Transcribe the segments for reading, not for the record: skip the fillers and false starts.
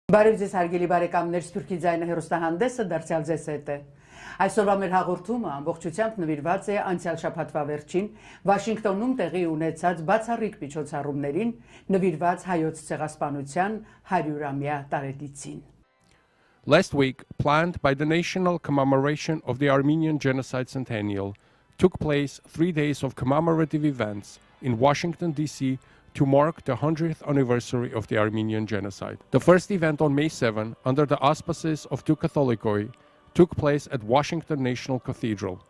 Բարևձեզ հարգելի բարեկամներ, Սփյուռքի ձայնը հեռուստահանդեսը դարձյալ ձեզ հետ է։ Այսօրվա մեր հաղորդումը ամբողջությամբ նվիրված է անցյալ շաբաթվա վերջին Վաշինգտոնում տեղի ունեցած բացառիկ միջոցառումներին նվիրված հայոց ցեղասպանության 100-ամյա տարեդարձին։ Last week, planned by the National Commemoration of the Armenian Genocide Centennial, took place 3 days of commemorative events in Washington, D.C. to mark the 100th anniversary of the Armenian Genocide. The first event on May 7, under the auspices of two Catholicoi, took place at Washington National Cathedral.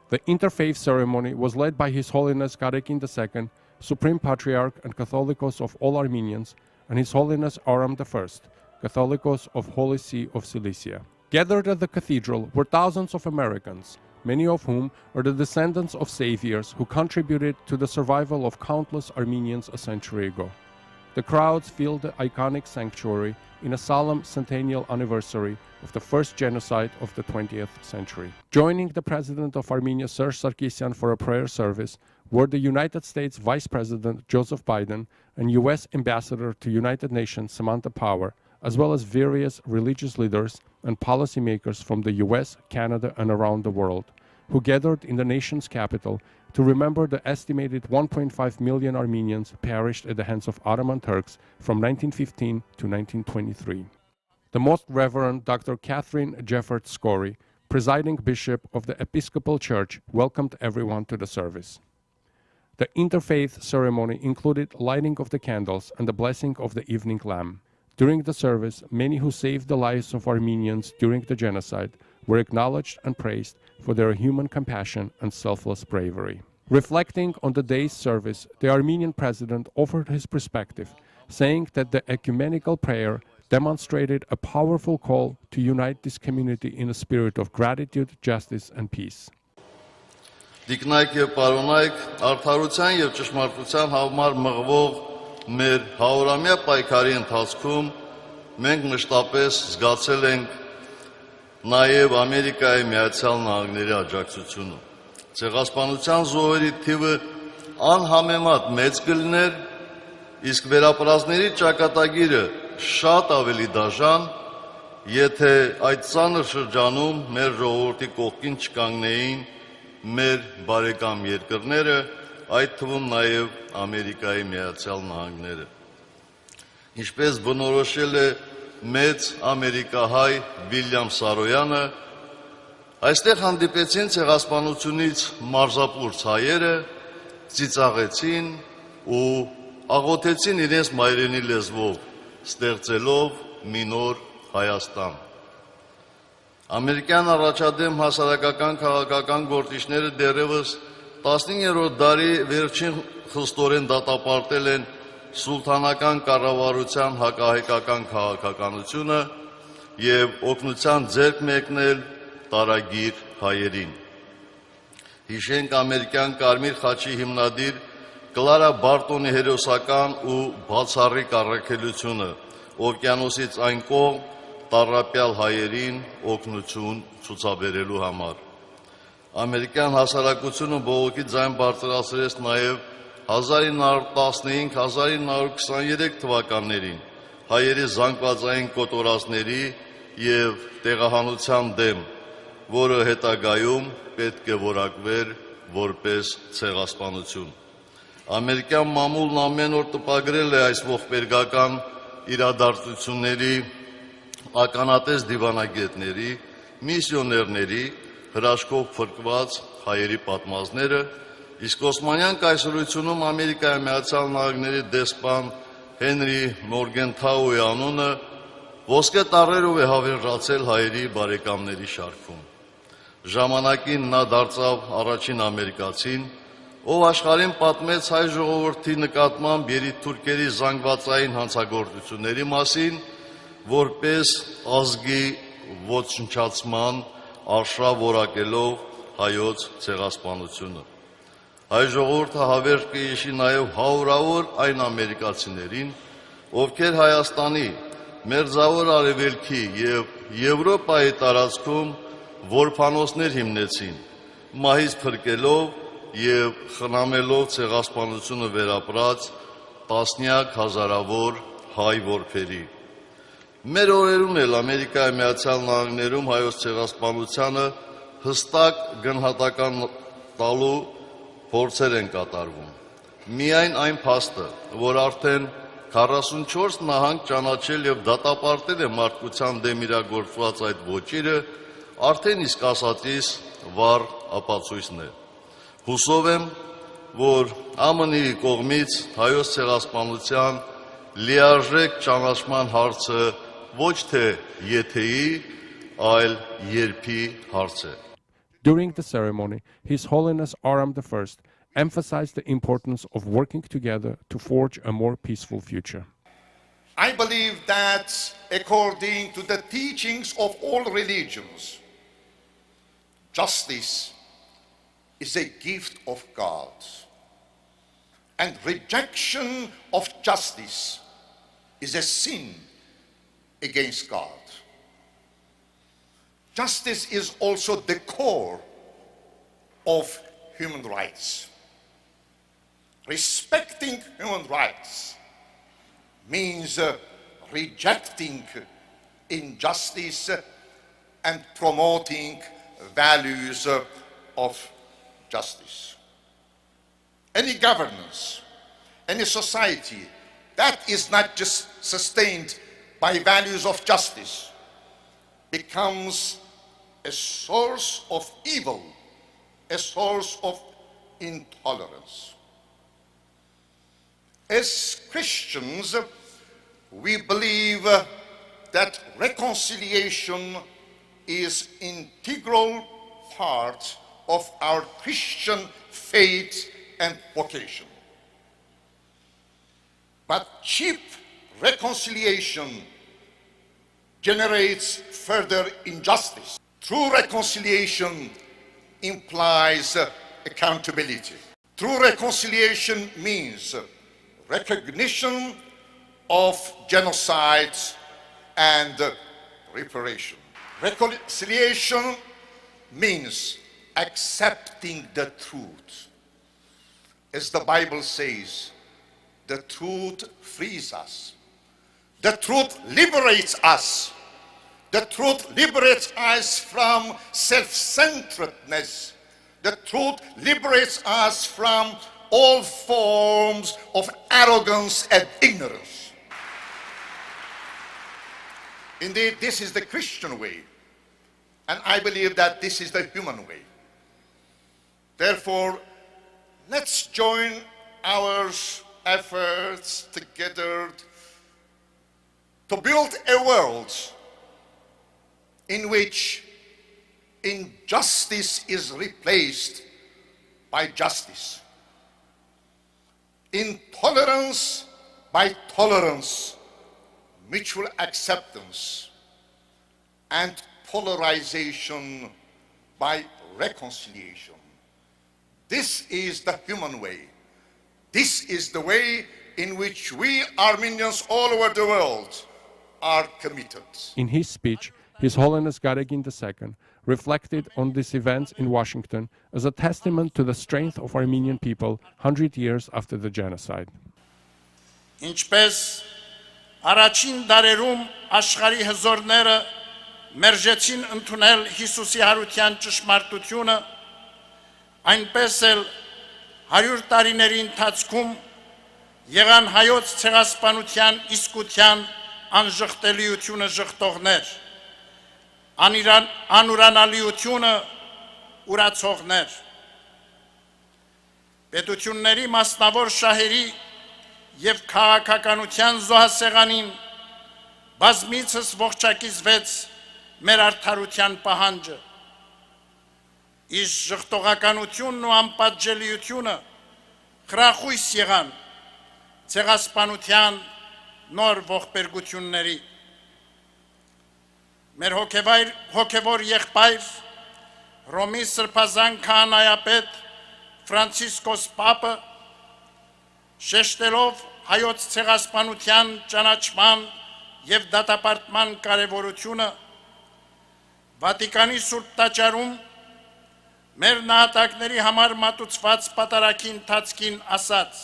The interfaith ceremony was led by His Holiness Garekin II, Supreme Patriarch and Catholicos of all Armenians, and His Holiness Aram I, Catholicos of Holy See of Cilicia. Gathered at the cathedral were thousands of Americans, many of whom are the descendants of saviors who contributed to the survival of countless Armenians a century ago. The crowds filled the iconic sanctuary in a solemn centennial anniversary of the first genocide of the 20th century. Joining the President of Armenia, Serge Sarkisyan, for a prayer service were the United States Vice President Joseph Biden and U.S. Ambassador to United Nations Samantha Power, as well as various religious leaders and policymakers from the US, Canada, and around the world, who gathered in the nation's capital to remember the estimated 1.5 million Armenians perished at the hands of Ottoman Turks from 1915 to 1923. The Most Reverend Dr. Catherine Jeffert Scory, presiding bishop of the Episcopal Church, welcomed everyone to the service. The interfaith ceremony included lighting of the candles and the blessing of the evening lamb. During the service, many who saved the lives of Armenians during the genocide were acknowledged and praised for their human compassion and selfless bravery. Reflecting on the day's service, the Armenian president offered his perspective, saying that the ecumenical prayer demonstrated a powerful call to unite this community in a spirit of gratitude, justice, and peace. Դիկնայք եւ պարոնայք, արդարության եւ ճշմարտության համար մղվող մեր 100-ամյա պայքարի ընթացքում մենք մշտապես զգացել ենք նաև Ամերիկայի Միացյալ Նահանգների աջակցությունը։ Ցեղասպանության զոհերի թիվը անհամեմատ մեծ կլիներ, իսկ վերապրածների ճակատագիրը շատ ավելի դաժան, եթե այդ ծանր շրջանում մեր ժողովրդի կողքին չկանգնեին մեր բարեկամ երկրները, այդ թվում նաև Ամերիկայի Միացյալ Նահանգները։ Ինչպես բնորոշել է մեծ ամերիկահայ Վիլյամ Սարոյանը, այստեղ հանդիպեցին ցեղասպանությունից մարզապուրց հայերը, ծիծաղեցին ու աղոթեցին իրենց մայրենի լեզվով, ստեղծելով մի նոր Հայաստան։ Ամերիկյան առաջադեմ հասարակական քաղաքական գործիչները դեռևս 19-րդ դարի վերջին խստորեն դատապարտել են սուլթանական կառավարության հակահայկական քաղաքականությունը եւ օգնության ձեռք մեկնել տարագիր հայերին։ Հիշենք ամերիկյան Կարմիր խաչի հիմնադիր Կլարա Բարտոնի հերոսական ու բացառիկ առաքելությունը օվկիանոսից այն կողմ տառապյալ հայերին օգնություն ցուցաբերելու համար։ Ամերիկյան հասարակությունը բողոքի ձայն բարձրացրեց նաև 1915-1923 թվականներին հայերի զանգվածային կոտորածների և տեղահանության դեմ, որը հետագայում պետք է որակվեր որպես ցեղասպանություն։ Ամերիկյան մամուլն ամեն օր տպագրել է այս ողբերգական իրադարձությունների ականատես դիվանագետների, միսիոներների հրաշքով փրկված հայերի պատմածները, իսկ Օսմանյան կայսրությունում Ամերիկայի Միացյալ Նահանգների դեսպան Հենրի Մորգենթաուի անունը ոսկե տառերով է հավերժացել հայերի բարեկամների շարքում։ Ժամանակին նա դարձավ առաջին ամերիկացին, ով աշխարհին պատմեց հայ ժողովրդի նկատմամբ երիտթուրքերի զանգվածային հանցագործությունների մասին, որպես ազգի ոչնչացման արշավ որակելով հայոց ցեղասպանությունը։ Հայ ժողովուրդը հավերժ կհիշի նաև հարյուրավոր այն ամերիկացիներին, ովքեր Հայաստանի, Մերձավոր Արևելքի եւ Եվրոպայի տարածքում որբանոցներ հիմնեցին, մահից փրկելով եւ խնամելով ցեղասպանությունը վերապրած տասնյակ հազարավոր հայ որբերի։ Մեր օրերում էլ Ամերիկայի Միացյալ Նահանգներում հայոց ցեղասպանությանը հստակ գնահատական տալու փորձեր են կատարվում։ Միայն այն փաստը, որ արդեն 44 նահանգ ճանաչել եւ դատապարտել է մարդկության դեմ իրագործված այդ ոճիրը, արդեն իսկ ասածիս վառ ապացույցն է։ Հուսով եմ, որ ԱՄՆ-ի կողմից հայոց ցեղասպանության լիարժեք ճանաչման հարցը ոչ թե եթեի, այլ երբի հարց է։ During the ceremony, His Holiness Aram I emphasized the importance of working together to forge a more peaceful future. I believe that according to the teachings of all religions, justice is a gift of God, and rejection of justice is a sin against God. Justice is also the core of human rights. Respecting human rights means rejecting injustice and promoting values of justice. Any governance, any society that is not just sustained by values of justice becomes a source of evil, a source of intolerance. As Christians, we believe that reconciliation is an integral part of our Christian faith and vocation. But cheap reconciliation generates further injustice. True reconciliation implies accountability. True reconciliation means recognition of genocides and reparation. Reconciliation means accepting the truth. As the Bible says, the truth frees us. The truth liberates us. The truth liberates us from self-centeredness. The truth liberates us from all forms of arrogance and ignorance. Indeed, this is the Christian way, and I believe that this is the human way. Therefore, let's join our efforts together to build a world in which injustice is replaced by justice, intolerance by tolerance, mutual acceptance, and polarization by reconciliation. This is the human way. This is the way in which we Armenians all over the world are committed. In his speech, His Holiness Garegin II reflected on these events in Washington as a testament to the strength of Armenian people 100 years after the genocide. Ինչպես առաջին դարերում աշխարհի հզորները մերժեցին ընդունել Հիսուսի հարության ճշմարտությունը, այնպես էլ 100 տարիների ընթացքում եղան հայոց ցեղասպանության իսկության անժխտելիությունը ժխտողներ, անուրանալիությունը ուրացողներ, պետությունների մասնավոր շահերի և քաղաքականության զոհասեղանին բազմիցս ողջակիզվեց մեր արդարության պահանջը, իսկ ժխտողականությունն ու անպատժելիությունը խրախույս եղան ցեղասպանության նոր ողբերգությունների։ Մեր հոգևոր եղբայր Ռոմի սրբազան քահանայապետ Ֆրանցիսկոս Պապը շեշտելով հայոց ցեղասպանության ճանաչման և դատապարտման կարևորությունը Վատիկանի Սուրբ տաճարում մեր նահատակների համար մատուցված պատարագի ընթացքին ասաց.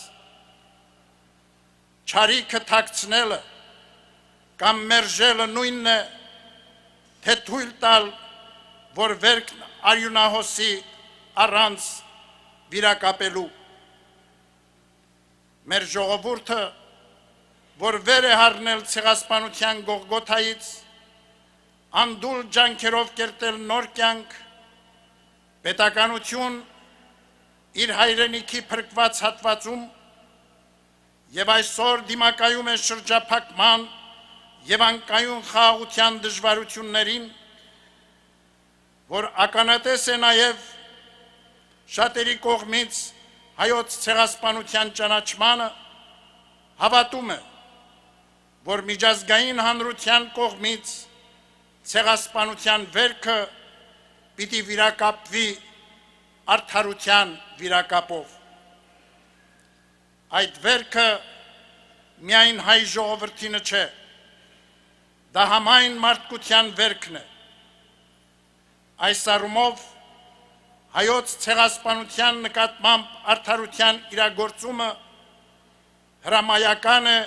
«Չարիքը թաքցնելը կամ մերժելը նույնն է, թե թույլ տալ, որ վերքն արյունահոսի առանց վիրակապելու։ Մեր ժողովուրդը, որ վեր է հառնել ցեղասպանության գողգոթայից, անդուլ ջանքերով կերտել նոր կյանք, պետականություն իր հայրենիքի փրկված հատվածում եւ այսօր դիմակայում է շրջափակման եւ անկայուն խաղաղության դժվարություններին, որ ականատես է նաեւ շատերի կողմից հայոց ցեղասպանության ճանաչմանը, հավատում է, որ միջազգային հանրության կողմից ցեղասպանության վերքը պիտի վիրակապվի արդարության վիրակապով։ Այդ վերքը միայն հայ ժողովրդինը չէ, դա համայն մարդկության վերքն է։ Այս առումով հայոց ցեղասպանության նկատմամբ արդարության իրագործումը հրամայական է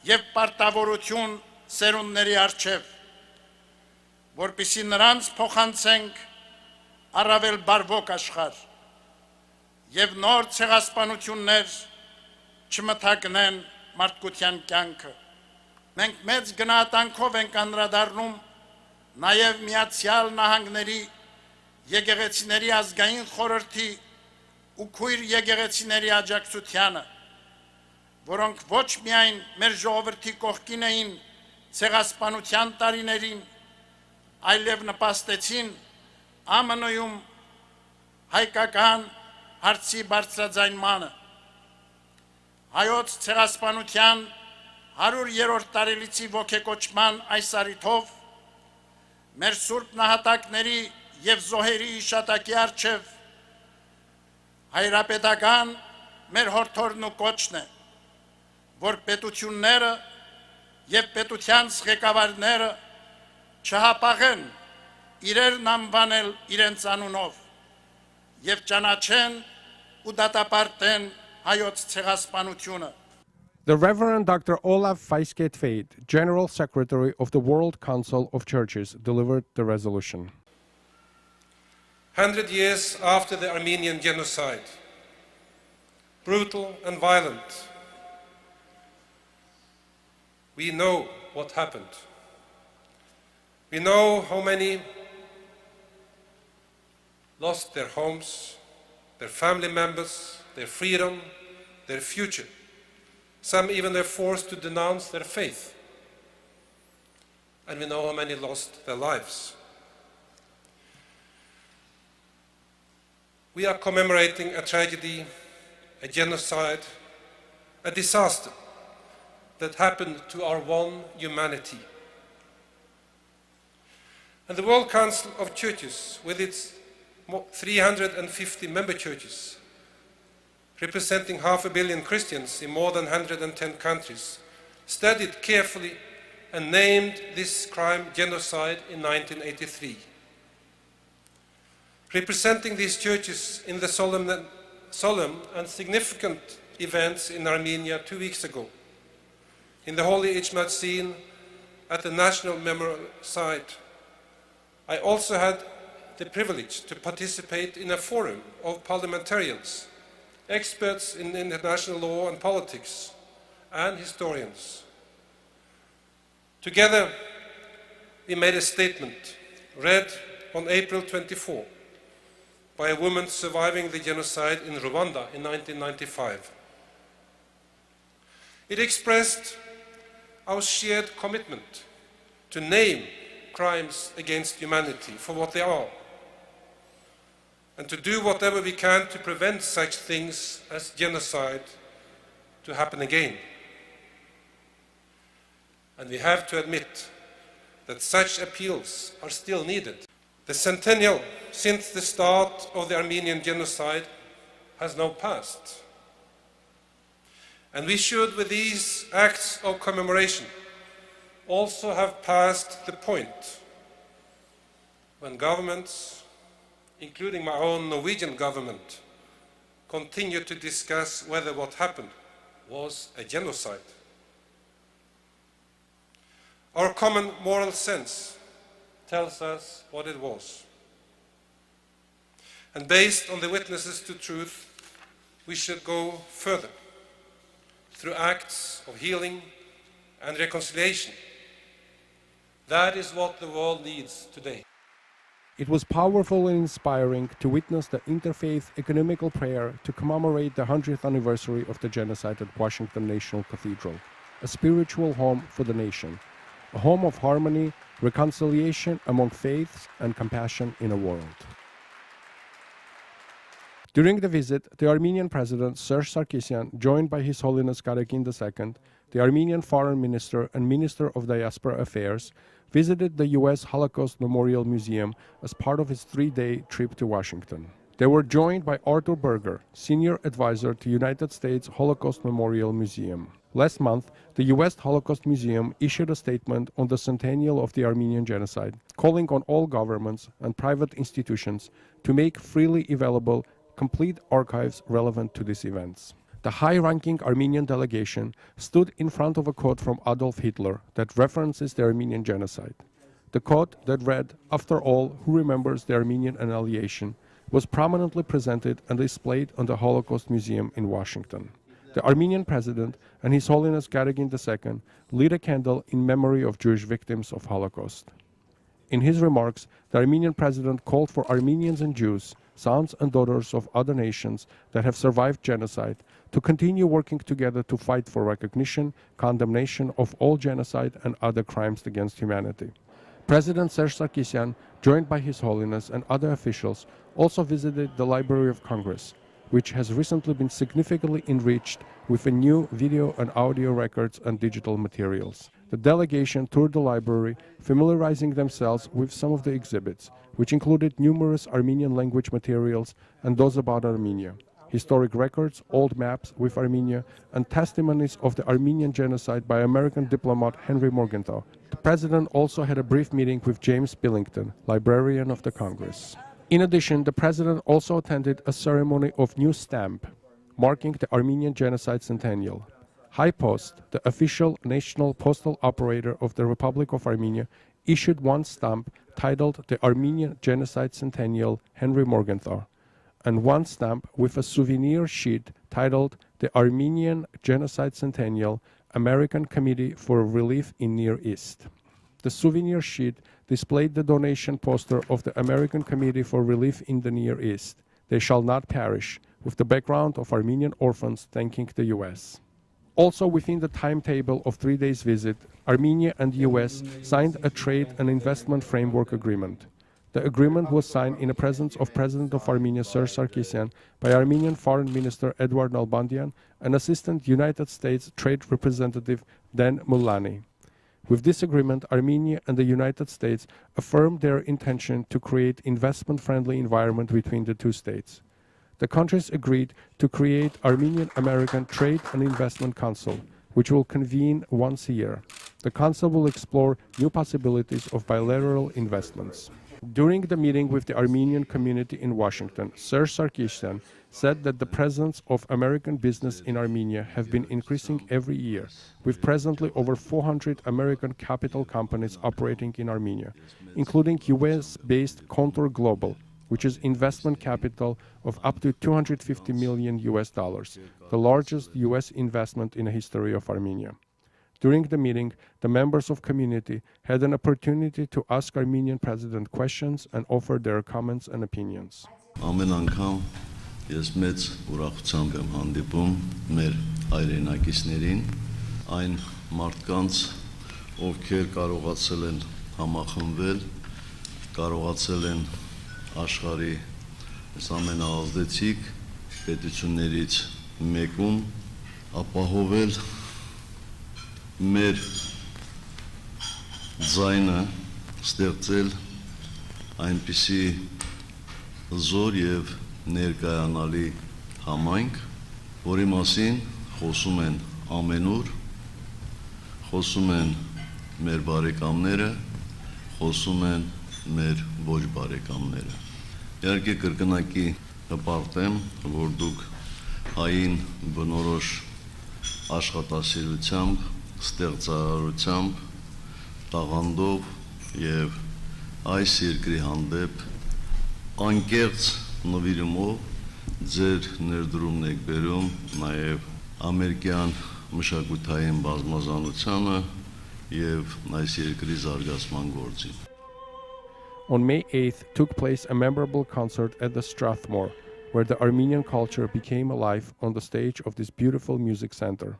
եւ պարտավորություն սերունդների առջև, որպեսզի նրանց փոխանցենք առավել բարվոք աշխարհ եւ նոր ցեղասպանություններ չմթագնեն մարդկության կյանքը։ Մենք մեծ գնահատանքով ենք անդրադառնում նաեւ Միացյալ Նահանգների եկեղեցիների ազգային խորհրդի ու քույր եկեղեցիների աջակցությանը, որոնք ոչ միայն մեր ժողովրդի կողքին էին ցեղասպանության տարիներին, այլև նպաստեցին ԱՄՆ-ում հայկական հարցի բարձրաձայնմանը։ Հայոց ցեղասպանության 100-րդ տարելիցի ոգեկոչման այս առիթով մեր սուրբ նահատակների եւ զոհերի իշատակի առջև հայրապետական մեր հորդորն ու կոչն է, որ պետությունները եւ պետության ղեկավարները չհապաղեն իրերն անվանել իրենց անունով եւ ճանաչեն ու դատապարտեն հայոց ցեղասպանությունը։ The Reverend Dr. Olaf Feisketveid, General Secretary of the World Council of Churches, delivered the resolution. 100 years after the Armenian genocide, brutal and violent, we know what happened. We know how many lost their homes, their family members, their freedom, their future. Some even were forced to denounce their faith. And we know how many lost their lives. We are commemorating a tragedy, a genocide, a disaster that happened to our one humanity. And the World Council of Churches, with its 350 member churches, representing 500 million Christians in more than 110 countries, studied carefully and named this crime genocide in 1983. Representing these churches in the solemn and significant events in Armenia 2 weeks ago, in the Holy Ijmat scene at the National Memorial Site, I also had the privilege to participate in a forum of parliamentarians, experts in international law and politics, and historians. Together, we made a statement read on April 24 by a woman surviving the genocide in Rwanda in 1995. It expressed our shared commitment to name crimes against humanity for what they are, and to do whatever we can to prevent such things as genocide to happen again. And we have to admit that such appeals are still needed. The centennial since the start of the Armenian genocide has now passed. And we should, with these acts of commemoration, also have passed the point when governments, including my own Norwegian government, continue to discuss whether what happened was a genocide. Our common moral sense tells us what it was. And based on the witnesses to truth, we should go further through acts of healing and reconciliation. That is what the world needs today. It was powerful and inspiring to witness the interfaith ecumenical prayer to commemorate the 100th anniversary of the genocide at Washington National Cathedral, a spiritual home for the nation, a home of harmony, reconciliation among faiths, and compassion in a world. During the visit, the Armenian President Serge Sarkisyan, joined by His Holiness Karakin II, the Armenian Foreign Minister and Minister of Diaspora Affairs, visited the U.S. Holocaust Memorial Museum as part of his 3-day trip to Washington. They were joined by Arthur Berger, Senior Advisor to United States Holocaust Memorial Museum. Last month, the U.S. Holocaust Museum issued a statement on the centennial of the Armenian Genocide, calling on all governments and private institutions to make freely available complete archives relevant to these events. The high-ranking Armenian delegation stood in front of a quote from Adolf Hitler that references the Armenian Genocide. The quote that read, "After all, who remembers the Armenian annihilation?" was prominently presented and displayed on the Holocaust Museum in Washington. The Armenian President and His Holiness Karakin II lit a candle in memory of Jewish victims of Holocaust. In his remarks, the Armenian President called for Armenians and Jews, sons and daughters of other nations that have survived genocide, to continue working together to fight for recognition, condemnation of all genocide and other crimes against humanity. President Serge Sarkisyan, joined by His Holiness and other officials, also visited the Library of Congress, which has recently been significantly enriched with a new video and audio records and digital materials. The delegation toured the library, familiarizing themselves with some of the exhibits, which included numerous Armenian language materials and those about Armenia, historic records, old maps with Armenia, and testimonies of the Armenian genocide by American diplomat Henry Morgenthau. The president also had a brief meeting with James Billington, librarian of the Congress. In addition, the president also attended a ceremony of new stamp, marking the Armenian Genocide Centennial. High Post, the official national postal operator of the Republic of Armenia, issued one stamp titled the Armenian Genocide Centennial Henry Morgenthau, and one stamp with a souvenir sheet titled the Armenian Genocide Centennial American Committee for Relief in Near East. The souvenir sheet displayed the donation poster of the American Committee for Relief in the Near East, They Shall Not Perish, with the background of Armenian orphans thanking the U.S. Also within the timetable of 3 days visit, Armenia and the U.S. signed a trade and investment framework agreement. The agreement was signed in the presence of President of Armenia Serge Sarkisyan by Armenian Foreign Minister Eduard Nalbandian and Assistant United States Trade Representative Dan Mullany. With this agreement, Armenia and the United States affirmed their intention to create investment-friendly environment between the two states. The countries agreed to create Armenian-American Trade and Investment Council, which will convene once a year. The council will explore new possibilities of bilateral investments. During the meeting with the Armenian community in Washington, Serge Sarkisyan said that the presence of American business in Armenia have been increasing every year, with presently over 400 American capital companies operating in Armenia, including US-based Contour Global, which is investment capital of up to $250 million, the largest US investment in the history of Armenia. During the meeting, the members of community had an opportunity to ask Armenian President questions and offer their comments and opinions. Ամեն անգամ ես մեծ ուրախությամբ եմ հանդիպում մեր հայրենակիցներին, այն մարդկանց, ովքեր կարողացել են համախմբվել, կարողացել են աշխարհի ամենաազդեցիկ պետություններից մեկում ապահովել մեր ձայնը, ստեղծել այնպիսի զոր եւ ներկայանալի համայնք, որի մասին խոսում են ամենուր, խոսում են մեր բարեկամները, խոսում են մեր ոչ բարեկամները։ Իհարկե կրկնակի հպարտեմ, որ դուք հային բնորոշ աշխատասիրությամբ, ստեղծարարությամբ, տաղանդով եւ այս երկրի հանդեպ անկեղծ նվիրումով ձեր ներդրումն եք բերում նաեւ ամերիկյան մշակութային բազմազանությանը եւ այս երկրի զարգացման գործին։ On May 8th took place a memorable concert at the Strathmore, where the Armenian culture became alive on the stage of this beautiful music center.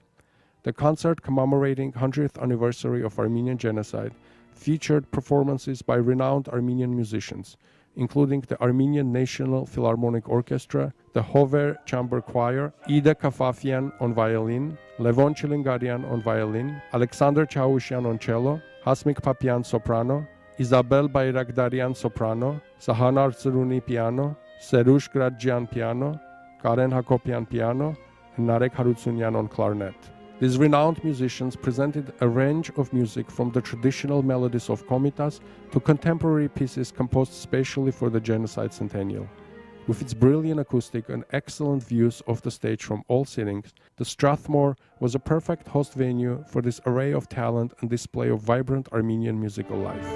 The concert commemorating 100th anniversary of Armenian genocide featured performances by renowned Armenian musicians, including the Armenian National Philharmonic Orchestra, the Hover Chamber Choir, Ida Kafafian on violin, Levon Chilingarian on violin, Alexander Chaushian on cello, Hasmik Papian soprano, Isabel Bayrakdarian soprano, Sahanar Tsiruni piano, Serush Gradjian piano, Karen Hakopian piano, and Narek Harutsunyan on clarinet. These renowned musicians presented a range of music from the traditional melodies of Komitas to contemporary pieces composed specially for the Genocide Centennial. With its brilliant acoustic and excellent views of the stage from all sittings, the Strathmore was a perfect host venue for this array of talent and display of vibrant Armenian musical life.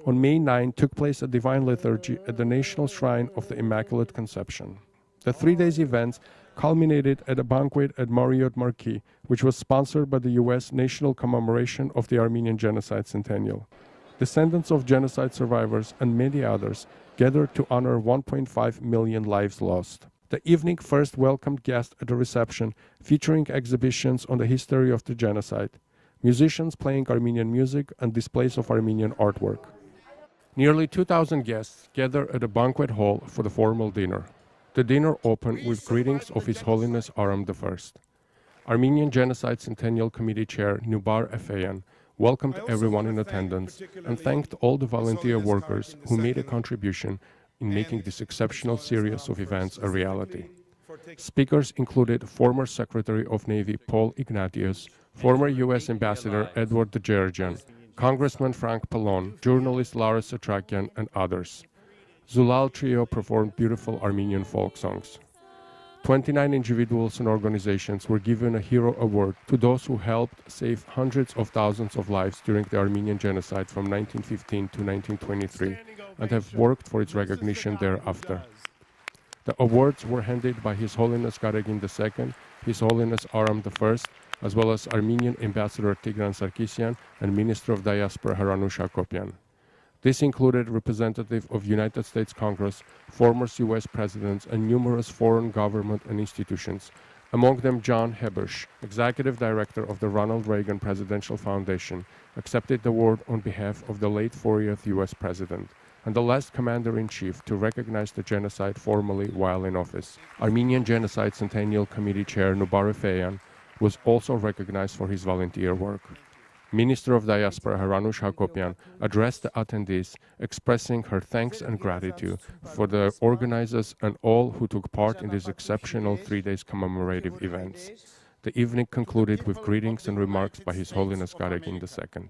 On May 9 took place a divine liturgy at the National Shrine of the Immaculate Conception. The 3 days events culminated at a banquet at Marriott Marquis, which was sponsored by the U.S. National Commemoration of the Armenian Genocide Centennial. Descendants of genocide survivors and many others gathered to honor 1.5 million lives lost. The evening first welcomed guests at a reception featuring exhibitions on the history of the genocide, musicians playing Armenian music and displays of Armenian artwork. Nearly 2,000 guests gathered at a banquet hall for the formal dinner. The dinner opened with greetings of His Holiness Aram I. Armenian Genocide Centennial Committee Chair Nubar Efeyan welcomed everyone in attendance and thanked all the volunteer workers who made a contribution in making this exceptional series of events a reality. Speakers included former Secretary of Navy Paul Ignatius, former U.S. Ambassador Edward Djerjian, Congressman Frank Pallon, journalist Lara Satrakian, and others. Zulal Trio performed beautiful Armenian folk songs. 29 individuals and organizations were given a Hero Award to those who helped save hundreds of thousands of lives during the Armenian genocide from 1915 to 1923 and have worked for its recognition thereafter. The awards were handed by His Holiness Garegin II, His Holiness Aram I, as well as Armenian Ambassador Tigran Sarkisyan and Minister of Diaspora Haranush Hakopian. This included representatives of United States Congress, former US presidents, and numerous foreign government and institutions, among them John Hebersh, Executive Director of the Ronald Reagan Presidential Foundation, accepted the award on behalf of the late 40th US President, and the last Commander-in-Chief to recognize the genocide formally while in office. Armenian Genocide Centennial Committee Chair Nubar Efeyan was also recognized for his volunteer work. Minister of Diaspora Haranush Hakopian addressed the attendees, expressing her thanks and gratitude for the organizers and all who took part in these exceptional 3 days commemorative events. The evening concluded with greetings and remarks by His Holiness Garegin II.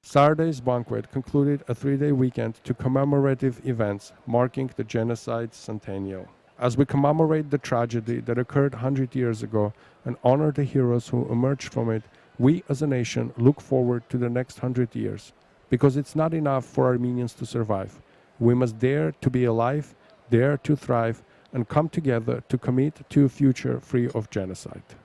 Saturday's banquet concluded a 3-day weekend to commemorative events marking the genocide centennial. As we commemorate the tragedy that occurred 100 years ago and honor the heroes who emerged from it, we as a nation look forward to the next 100 years, because it's not enough for Armenians to survive. We must dare to be alive, dare to thrive, and come together to commit to a future free of genocide.